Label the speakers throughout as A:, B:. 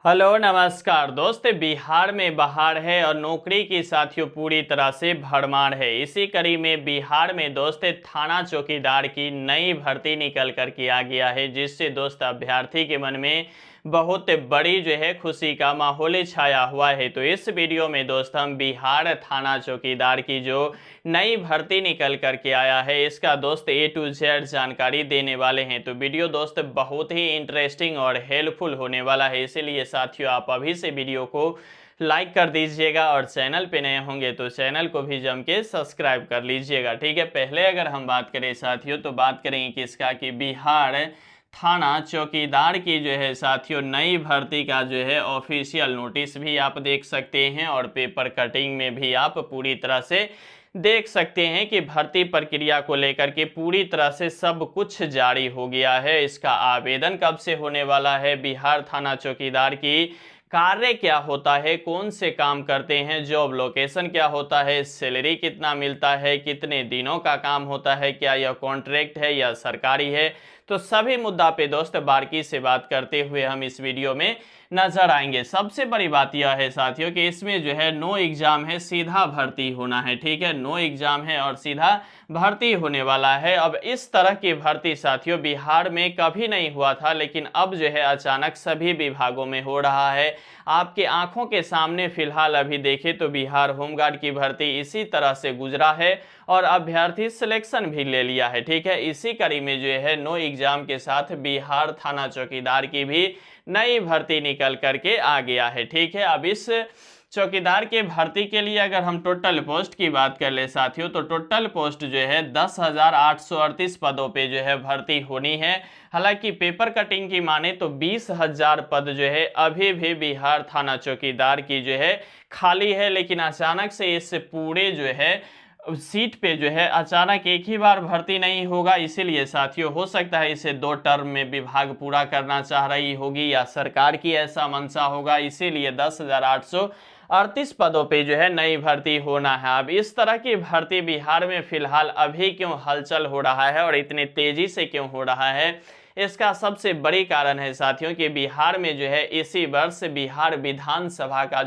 A: Hello नमस्कार दोस्त। बिहार में बहार है और नौकरी की साथियों पूरी तरह से भरमार है। इसी कड़ी में बिहार में दोस्त थाना चौकीदार की नई भर्ती निकल कर के आ गया है, जिससे दोस्त अभ्यर्थी के मन में बहुत बड़ी खुशी का माहौल छाया हुआ है। तो इस वीडियो में दोस्त हम बिहार थाना चौकीदार की जो नई भर्ती निकल कर के आया है इसका दोस्त A to Z जानकारी देने वाले हैं। तो वीडियो दोस्त बहुत ही इंटरेस्टिंग और हेल्पफुल होने वाला है, इसीलिए साथियों आप अभी से वीडियो को लाइक कर दीजिएगा और चैनल पे नए होंगे तो चैनल को भी जम के सब्सक्राइब कर लीजिएगा। ठीक है, पहले अगर हम बात करें साथियों तो बात करेंगे किसका कि बिहार थाना चौकीदार की साथियों नई भर्ती का ऑफिशियल नोटिस भी आप देख सकते हैं और पेपर कटिंग में भी आप पूरी तरह से देख सकते हैं कि भर्ती प्रक्रिया को लेकर के पूरी तरह से सब कुछ जारी हो गया है। इसका आवेदन कब से होने वाला है, बिहार थाना चौकीदार की कार्य क्या होता है, कौन से काम करते हैं, जॉब लोकेशन क्या होता है, सैलरी कितना मिलता है, कितने दिनों का काम होता है, क्या यह कॉन्ट्रैक्ट है या सरकारी है, तो सभी मुद्दा पे दोस्त बारीकी से बात करते हुए हम इस वीडियो में नजर आएंगे। सबसे बड़ी बात यह है साथियों कि इसमें नो एग्जाम है, सीधा भर्ती होना है। ठीक है, नो एग्जाम है और सीधा भर्ती होने वाला है। अब इस तरह की भर्ती साथियों बिहार में कभी नहीं हुआ था, लेकिन अब अचानक सभी विभागों में हो रहा है। आपके आंखों के सामने फिलहाल अभी देखें तो बिहार होमगार्ड की भर्ती इसी तरह से गुजरा है और अभ्यर्थी सिलेक्शन भी ले लिया है। ठीक है, इसी कड़ी में नो एग्जाम के साथ बिहार थाना चौकीदार की भी नई भर्ती निकल करके आ गया है। ठीक है, अब इस चौकीदार के भर्ती के लिए अगर हम टोटल पोस्ट की बात कर ले साथियों तो टोटल पोस्ट 10,838 पदों पे भर्ती होनी है। हालांकि पेपर कटिंग की माने तो 20,000 पद अभी भी बिहार थाना चौकीदार की खाली है, लेकिन अचानक से इस पूरे सीट पे अचानक एक ही बार भर्ती नहीं होगा। इसीलिए साथियों हो सकता है इसे 2 टर्म में विभाग पूरा करना चाह रही होगी या सरकार की ऐसा मंशा होगा, इसीलिए 10,838 पदों पे नई भर्ती होना है। अब इस तरह की भर्ती बिहार में फिलहाल अभी क्यों हलचल हो रहा है और इतनी तेजी से क्यों हो रहा है, इसका सबसे बड़ी कारण है साथियों कि बिहार में इसी वर्ष बिहार विधानसभा का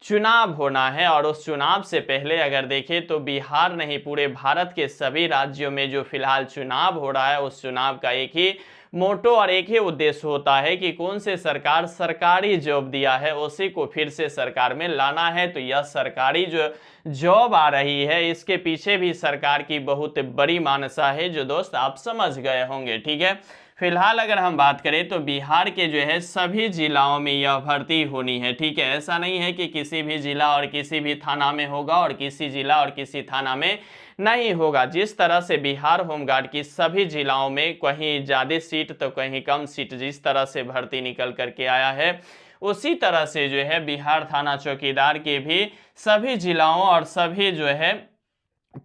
A: चुनाव होना है। और उस चुनाव से पहले अगर देखें तो बिहार नहीं पूरे भारत के सभी राज्यों में जो फिलहाल चुनाव हो रहा है उस चुनाव का एक ही मोटो और एक ही उद्देश्य होता है कि कौन से सरकार सरकारी जॉब दिया है उसी को फिर से सरकार में लाना है। तो यह सरकारी जो जॉब आ रही है इसके पीछे भी सरकार की बहुत बड़ी मानसा है, जो दोस्त आप समझ गए होंगे। ठीक है, फिलहाल अगर हम बात करें तो बिहार के सभी जिलाओं में यह भर्ती होनी है। ठीक है, ऐसा नहीं है कि किसी भी जिला और किसी भी थाना में होगा और किसी जिला और किसी थाना में नहीं होगा। जिस तरह से बिहार होमगार्ड की सभी जिलाओं में कहीं ज़्यादा सीट तो कहीं कम सीट जिस तरह से भर्ती निकल करके आया है, उसी तरह से बिहार थाना चौकीदार के भी सभी जिलाओं और सभी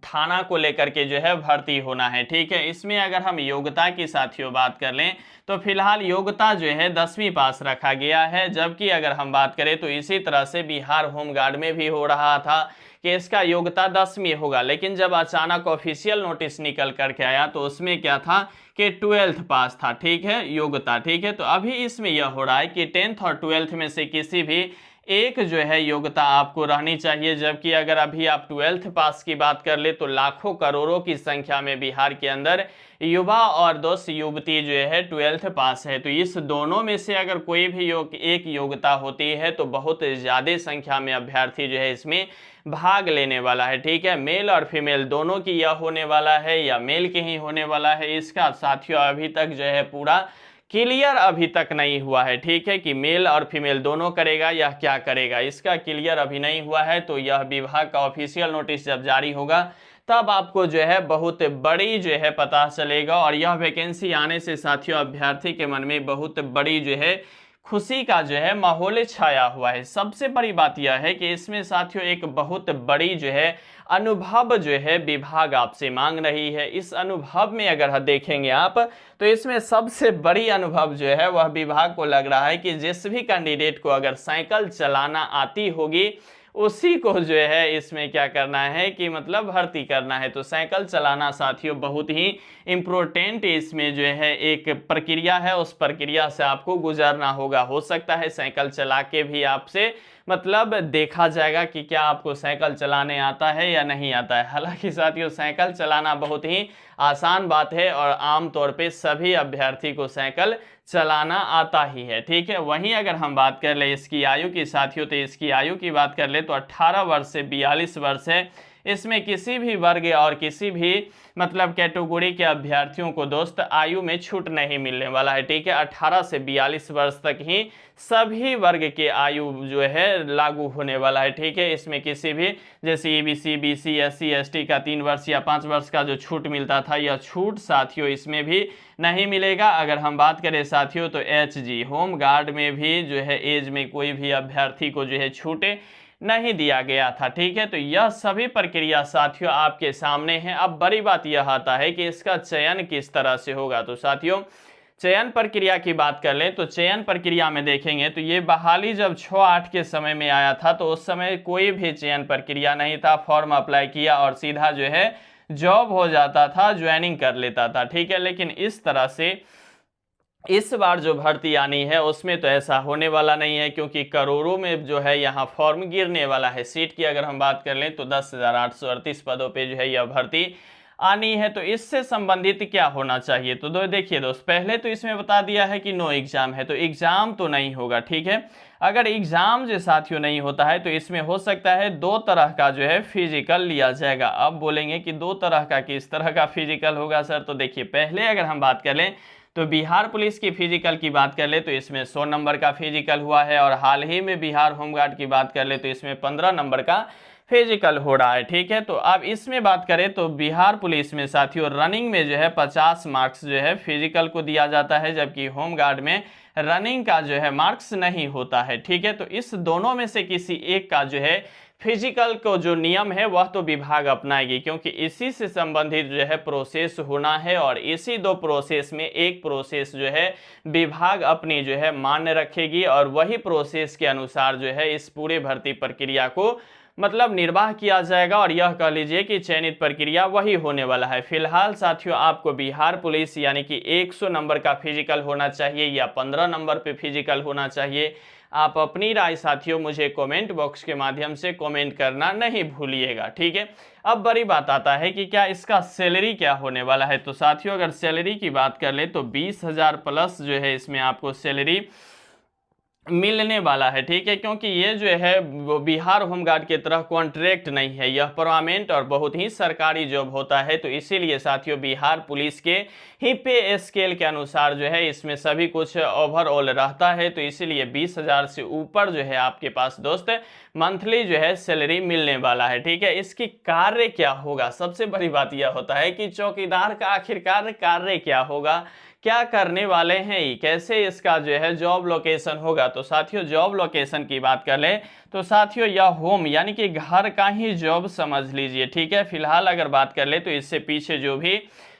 A: थाना को लेकर के भर्ती होना है। ठीक है, इसमें अगर हम योग्यता की साथियों बात कर लें तो फिलहाल योग्यता 10वीं पास रखा गया है। जबकि अगर हम बात करें तो इसी तरह से बिहार होमगार्ड में भी हो रहा था कि इसका योग्यता 10वीं होगा, लेकिन जब अचानक ऑफिशियल नोटिस निकल करके आया तो उसमें क्या था कि 12th पास था। ठीक है, योग्यता। ठीक है, तो अभी इसमें यह हो रहा है कि 10th और 12th में से किसी भी एक योग्यता आपको रहनी चाहिए। जबकि अगर अभी आप 12th पास की बात कर ले तो लाखों करोड़ों की संख्या में बिहार के अंदर युवा और दोस्त युवती 12th पास है। तो इस दोनों में से अगर कोई भी एक योग्यता होती है तो बहुत ज़्यादा संख्या में अभ्यर्थी इसमें भाग लेने वाला है। ठीक है, मेल और फीमेल दोनों की यह होने वाला है या मेल के ही होने वाला है, इसका साथियों अभी तक पूरा क्लियर अभी तक नहीं हुआ है। ठीक है, कि मेल और फीमेल दोनों करेगा या क्या करेगा, इसका क्लियर अभी नहीं हुआ है। तो यह विभाग का ऑफिशियल नोटिस जब जारी होगा तब आपको बहुत बड़ी पता चलेगा और यह वैकेंसी आने से साथियों अभ्यर्थी के मन में बहुत बड़ी खुशी का माहौल छाया हुआ है। सबसे बड़ी बात यह है कि इसमें साथियों एक बहुत बड़ी अनुभव विभाग आपसे मांग रही है। इस अनुभव में अगर देखेंगे आप तो इसमें सबसे बड़ी अनुभव वह विभाग को लग रहा है कि जिस भी कैंडिडेट को अगर साइकिल चलाना आती होगी उसी को जो है इसमें क्या करना है कि मतलब भर्ती करना है। तो साइकिल चलाना साथियों बहुत ही इम्पोर्टेंट इसमें जो है एक प्रक्रिया है, उस प्रक्रिया से आपको गुजरना होगा। हो सकता है साइकिल चला के भी आपसे मतलब देखा जाएगा कि क्या आपको साइकिल चलाने आता है या नहीं आता है। हालांकि साथियों साइकिल चलाना बहुत ही आसान बात है और आम तौर पे सभी अभ्यर्थी को साइकिल चलाना आता ही है, ठीक है। वहीं अगर हम बात कर ले इसकी आयु की साथियों, तो इसकी आयु की बात कर ले तो 18 वर्ष से 42 वर्ष है। इसमें किसी भी वर्ग और किसी भी मतलब कैटेगरी के अभ्यर्थियों को दोस्त आयु में छूट नहीं मिलने वाला है, ठीक है। 18 से 42 वर्ष तक ही सभी वर्ग के आयु जो है लागू होने वाला है, ठीक है। इसमें किसी भी जैसे ईबीसी, बीसी, एससी, एसटी का 3 वर्ष या 5 वर्ष का जो छूट मिलता था, यह छूट साथियों इसमें भी नहीं मिलेगा। अगर हम बात करें साथियों तो एचजी होम गार्ड में भी जो है एज में कोई भी अभ्यर्थी को जो है छूटे नहीं दिया गया था, ठीक है। तो यह सभी प्रक्रिया साथियों आपके सामने है। अब बड़ी बात यह आता है कि इसका चयन किस तरह से होगा। तो साथियों चयन प्रक्रिया की बात कर लें तो चयन प्रक्रिया में देखेंगे तो ये बहाली जब 6-8 के समय में आया था तो उस समय कोई भी चयन प्रक्रिया नहीं था। फॉर्म अप्लाई किया और सीधा जो है जॉब हो जाता था, ज्वाइनिंग कर लेता था, ठीक है। लेकिन इस तरह से इस बार जो भर्ती आनी है उसमें तो ऐसा होने वाला नहीं है, क्योंकि करोड़ों में जो है यहाँ फॉर्म गिरने वाला है। सीट की अगर हम बात कर लें तो 10,838 पदों पे जो है यह भर्ती आनी है। तो इससे संबंधित क्या होना चाहिए, तो देखिए दोस्त पहले तो इसमें बता दिया है कि नो एग्जाम है, तो एग्जाम तो नहीं होगा, ठीक है। अगर एग्जाम जो साथियों नहीं होता है तो इसमें हो सकता है 2 तरह का जो है फिजिकल लिया जाएगा। अब बोलेंगे कि 2 तरह का किस तरह का फिजिकल होगा सर, तो देखिए पहले अगर हम बात कर लें तो बिहार पुलिस की फिजिकल की बात कर ले तो इसमें 100 नंबर का फिजिकल हुआ है, और हाल ही में बिहार होमगार्ड की बात कर ले तो इसमें 15 नंबर का फिजिकल हो रहा है, ठीक है। तो अब इसमें बात करें तो बिहार पुलिस में साथियों रनिंग में जो है 50 मार्क्स जो है फिजिकल को दिया जाता है, जबकि होमगार्ड में रनिंग का जो है मार्क्स नहीं होता है, ठीक है। तो इस दोनों में से किसी एक का जो है फिजिकल को जो नियम है वह तो विभाग अपनाएगी, क्योंकि इसी से संबंधित जो है प्रोसेस होना है, और इसी 2 प्रोसेस में एक प्रोसेस जो है विभाग अपनी जो है मान्य रखेगी, और वही प्रोसेस के अनुसार जो है इस पूरे भर्ती प्रक्रिया को मतलब निर्वाह किया जाएगा, और यह कह लीजिए कि चयनित प्रक्रिया वही होने वाला है। फिलहाल साथियों आपको बिहार पुलिस यानी कि 100 नंबर का फिजिकल होना चाहिए या 15 नंबर पे फिजिकल होना चाहिए, आप अपनी राय साथियों मुझे कमेंट बॉक्स के माध्यम से कमेंट करना नहीं भूलिएगा, ठीक है। अब बड़ी बात आता है कि क्या इसका सैलरी क्या होने वाला है। तो साथियों अगर सैलरी की बात कर ले तो 20,000 प्लस जो है इसमें आपको सैलरी मिलने वाला है, ठीक है। क्योंकि ये जो है बिहार होमगार्ड की तरह कॉन्ट्रैक्ट नहीं है, यह परमानेंट और बहुत ही सरकारी जॉब होता है। तो इसीलिए साथियों बिहार पुलिस के ही पे स्केल के अनुसार जो है इसमें सभी कुछ ओवरऑल रहता है। तो इसीलिए 20,000 से ऊपर जो है आपके पास दोस्त मंथली जो है सैलरी मिलने वाला है, ठीक है। इसकी कार्य क्या होगा, सबसे बड़ी बात यह होता है कि चौकीदार का आखिरकार कार्य क्या होगा, क्या करने वाले हैं, कैसे इसका जो है जॉब लोकेशन होगा। तो साथियों जॉब लोकेशन की बात कर ले तो साथियों यह होम यानी कि घर का ही जॉब समझ लीजिए, ठीक है। फिलहाल अगर बात कर ले तो इससे पीछे जो भी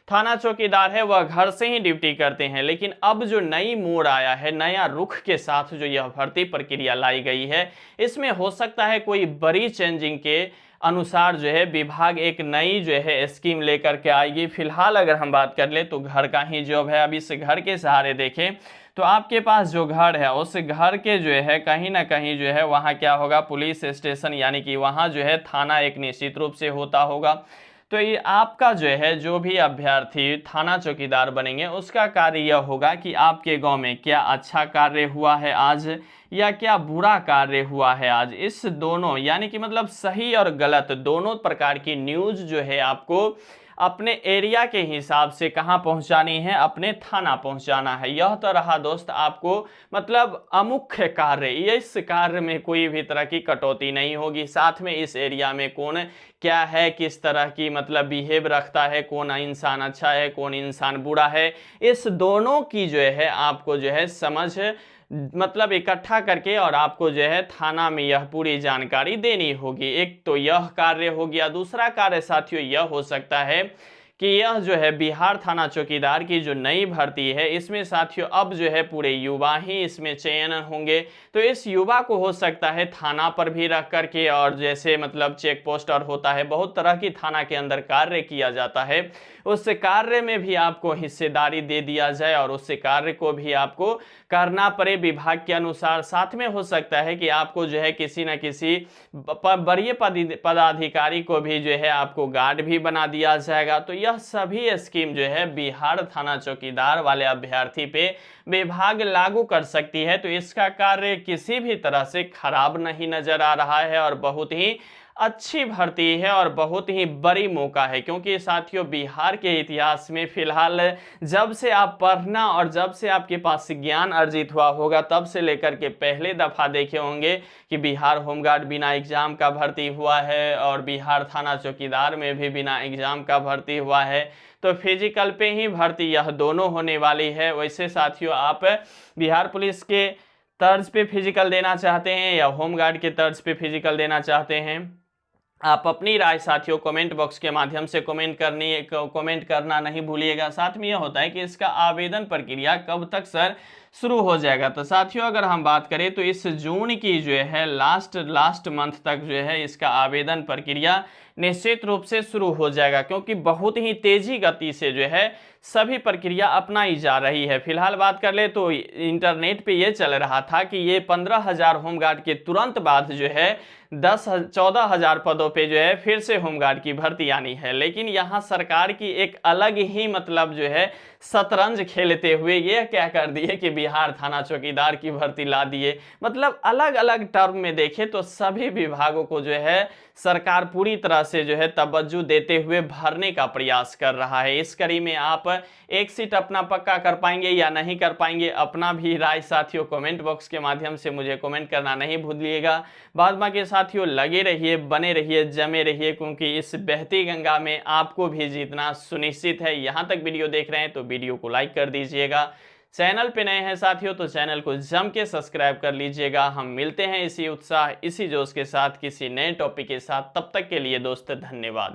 A: थाना चौकीदार है वह घर से ही ड्यूटी करते हैं, लेकिन अब जो नई मोड़ आया है, नया रुख के साथ जो यह भर्ती प्रक्रिया लाई गई है, इसमें हो सकता है कोई बड़ी चेंजिंग के अनुसार जो है विभाग एक नई जो है स्कीम लेकर के आएगी। फिलहाल अगर हम बात कर ले तो घर का ही जॉब है। अब इस घर के सहारे देखें तो आपके पास जो घर है उस घर के जो है कहीं ना कहीं जो है वहाँ क्या होगा, पुलिस स्टेशन यानी कि वहाँ जो है थाना एक निश्चित रूप से होता होगा। तो ये आपका जो है जो भी अभ्यर्थी थाना चौकीदार बनेंगे उसका कार्य यह होगा कि आपके गांव में क्या अच्छा कार्य हुआ है आज या क्या बुरा कार्य हुआ है आज, इस दोनों यानी कि मतलब सही और गलत दोनों प्रकार की न्यूज़ जो है आपको अपने एरिया के हिसाब से कहाँ पहुँचानी है, अपने थाना पहुँचाना है। यह तो रहा दोस्त आपको मतलब अमुख्य कार्य, इस कार्य में कोई भी तरह की कटौती नहीं होगी। साथ में इस एरिया में कौन क्या है, किस तरह की मतलब बिहेव रखता है, कौन इंसान अच्छा है, कौन इंसान बुरा है, इस दोनों की जो है आपको जो है समझ मतलब इकट्ठा करके और आपको जो है थाना में यह पूरी जानकारी देनी होगी। एक तो यह कार्य हो गया। दूसरा कार्य साथियों यह हो सकता है कि यह जो है बिहार थाना चौकीदार की जो नई भर्ती है, इसमें साथियों अब जो है पूरे युवा ही इसमें चयन होंगे। तो इस युवा को हो सकता है थाना पर भी रख करके, और जैसे मतलब चेक पोस्टर होता है, बहुत तरह की थाना के अंदर कार्य किया जाता है, उस कार्य में भी आपको हिस्सेदारी दे दिया जाए और उस कार्य को भी आपको करना पड़े विभाग के अनुसार। साथ में हो सकता है कि आपको जो है किसी न किसी वरीय पदाधिकारी को भी जो है आपको गार्ड भी बना दिया जाएगा। तो यह सभी स्कीम जो है बिहार थाना चौकीदार वाले अभ्यर्थी पे विभाग लागू कर सकती है। तो इसका कार्य किसी भी तरह से खराब नहीं नजर आ रहा है और बहुत ही अच्छी भर्ती है और बहुत ही बड़ी मौका है, क्योंकि साथियों बिहार के इतिहास में फिलहाल जब से आप पढ़ना और जब से आपके पास ज्ञान अर्जित हुआ होगा, तब से लेकर के पहले दफा देखे होंगे कि बिहार होमगार्ड बिना एग्जाम का भर्ती हुआ है और बिहार थाना चौकीदार में भी बिना एग्जाम का भर्ती हुआ है। तो फिजिकल पे ही भर्ती यह दोनों होने वाली है। वैसे साथियों आप बिहार पुलिस के तर्ज पे फिजिकल देना चाहते हैं या होमगार्ड के तर्ज पे फिजिकल देना चाहते हैं, आप अपनी राय साथियों कमेंट बॉक्स के माध्यम से कमेंट करना नहीं भूलिएगा। साथ में यह होता है कि इसका आवेदन प्रक्रिया कब तक सर शुरू हो जाएगा। तो साथियों अगर हम बात करें तो इस जून की जो है लास्ट मंथ तक जो है इसका आवेदन प्रक्रिया निश्चित रूप से शुरू हो जाएगा, क्योंकि बहुत ही तेजी गति से जो है सभी प्रक्रिया अपनाई जा रही है। फिलहाल बात कर ले तो इंटरनेट पे ये चल रहा था कि ये 15,000 होमगार्ड के तुरंत बाद जो है 14,000 पदों पे जो है फिर से होमगार्ड की भर्ती आनी है। लेकिन यहाँ सरकार की एक अलग ही मतलब जो है शतरंज खेलते हुए ये क्या कर दिए कि बिहार थाना चौकीदार की भर्ती ला दिए। मतलब अलग अलग टर्म में देखें तो सभी विभागों को जो है सरकार पूरी तरह से जो है तवज्जो देते हुए भरने का प्रयास कर रहा है। इस कड़ी में आप एक सीट अपना पक्का कर पाएंगे या नहीं कर पाएंगे, अपना भी राय साथियों कमेंट बॉक्स के माध्यम से मुझे कमेंट करना नहीं भूलिएगा। बाद बाकी साथियों लगे रहिए, बने रहिए, जमे रहिए, क्योंकि इस बहती गंगा में आपको भी जीतना सुनिश्चित है। यहां तक वीडियो देख रहे हैं तो वीडियो को लाइक कर दीजिएगा। चैनल पे नए हैं साथियों तो चैनल को जम के सब्सक्राइब कर लीजिएगा। हम मिलते हैं इसी उत्साह इसी जोश के साथ किसी नए टॉपिक के साथ। तब तक के लिए दोस्त धन्यवाद।